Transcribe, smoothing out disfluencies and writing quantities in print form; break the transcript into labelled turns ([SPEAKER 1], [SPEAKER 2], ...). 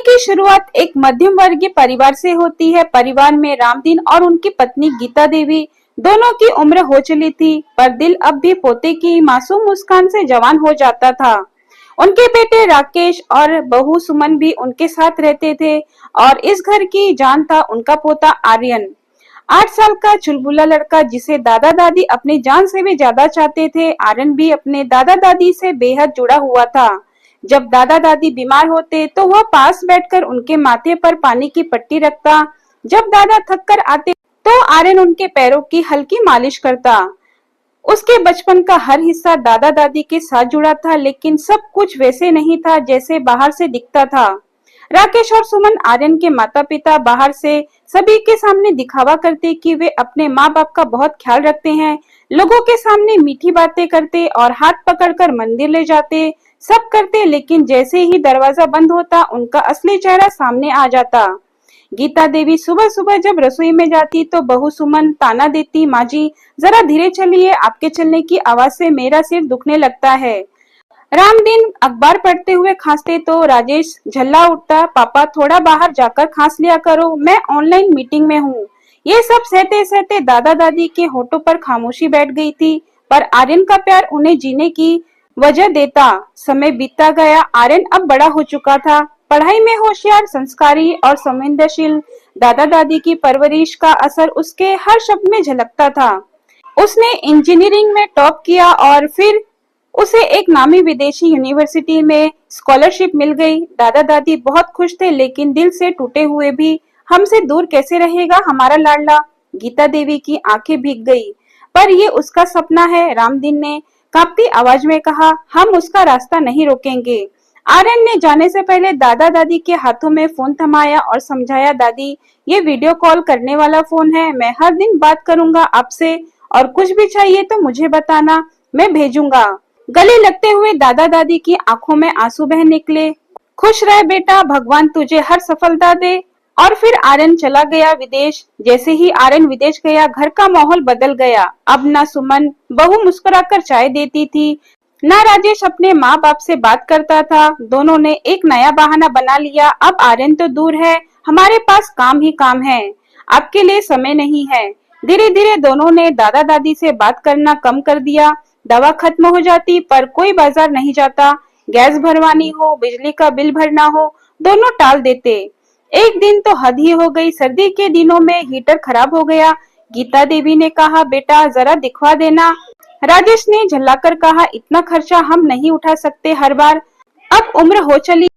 [SPEAKER 1] की शुरुआत एक मध्यम वर्गीय परिवार से होती है। परिवार में रामदीन और उनकी पत्नी गीता देवी दोनों की उम्र हो चली थी, पर दिल अब भी पोते की मासूम मुस्कान से जवान हो जाता था। उनके बेटे राकेश और बहू सुमन भी उनके साथ रहते थे और इस घर की जान था उनका पोता आर्यन, 8 साल का चुलबुला लड़का जिसे दादा दादी अपनी जान से भी ज्यादा चाहते थे। आर्यन भी अपने दादा दादी से बेहद जुड़ा हुआ था। जब दादा दादी बीमार होते तो वह पास बैठकर उनके माथे पर पानी की पट्टी रखता। जब दादा थक कर आते तो आर्यन उनके पैरों की हल्की मालिश करता। उसके बचपन का हर हिस्सा दादा दादी के साथ जुड़ा था, लेकिन सब कुछ वैसे नहीं था जैसे बाहर से दिखता था। राकेश और सुमन आर्यन के माता पिता बाहर से सभी के सामने दिखावा करते कि वे अपने माँ बाप का बहुत ख्याल रखते हैं। लोगों के सामने मीठी बातें करते और हाथ पकड़कर मंदिर ले जाते, सब करते, लेकिन जैसे ही दरवाजा बंद होता उनका असली चेहरा सामने आ जाता। गीता देवी सुबह सुबह जब रसोई में जाती तो बहू सुमन ताना देती, माँ जी जरा धीरे चलिए, आपके चलने की आवाज से मेरा सिर दुखने लगता है। रामदीन अखबार पढ़ते हुए खांसते तो राजेश झल्ला उठता, पापा थोड़ा बाहर जाकर खांस लिया करो, मैं ऑनलाइन मीटिंग में हूँ। ये सब सहते सहते दादा दादी के होठों पर खामोशी बैठ गई थी, पर आर्यन का प्यार उन्हें जीने की वजह देता। समय बीतता गया, आर्यन अब बड़ा हो चुका था, पढ़ाई में होशियार, संस्कारी और संवेदनशील। दादा दादी की परवरिश का असर उसके हर शब्द में झलकता था। उसने इंजीनियरिंग में टॉप किया और फिर उसे एक नामी विदेशी यूनिवर्सिटी में स्कॉलरशिप मिल गई। दादा दादी बहुत खुश थे, लेकिन दिल से टूटे हुए भी। हमसे दूर कैसे रहेगा हमारा लाडला? गीता देवी की आंखें भीग गई। पर ये उसका सपना है, रामदीन ने कांपती आवाज में कहा। हम उसका रास्ता नहीं रोकेंगे। आर्यन ने जाने से पहले दादा दादी के हाथों में फोन थमाया और समझाया, दादी ये वीडियो कॉल करने वाला फोन है, मैं हर दिन बात करूंगा आपसे, और कुछ भी चाहिए तो मुझे बताना, मैं भेजूंगा। गले लगते हुए दादा दादी की आंखों में आंसू बह निकले। खुश रह बेटा, भगवान तुझे हर सफलता दे। और फिर आर्यन चला गया विदेश। जैसे ही आर्यन विदेश गया, घर का माहौल बदल गया। अब ना सुमन बहू मुस्कुराकर चाय देती थी, ना राजेश अपने माँ बाप से बात करता था। दोनों ने एक नया बहाना बना लिया, अब आर्यन तो दूर है, हमारे पास काम ही काम है, आपके लिए समय नहीं है। धीरे धीरे दोनों ने दादा दादी से बात करना कम कर दिया। दवा खत्म हो जाती पर कोई बाजार नहीं जाता, गैस भरवानी हो, बिजली का बिल भरना हो, दोनों टाल देते। एक दिन तो हद ही हो गई, सर्दी के दिनों में हीटर खराब हो गया। गीता देवी ने कहा, बेटा जरा दिखवा देना। राजेश ने झल्लाकर कहा, इतना खर्चा हम नहीं उठा सकते हर बार, अब उम्र हो चली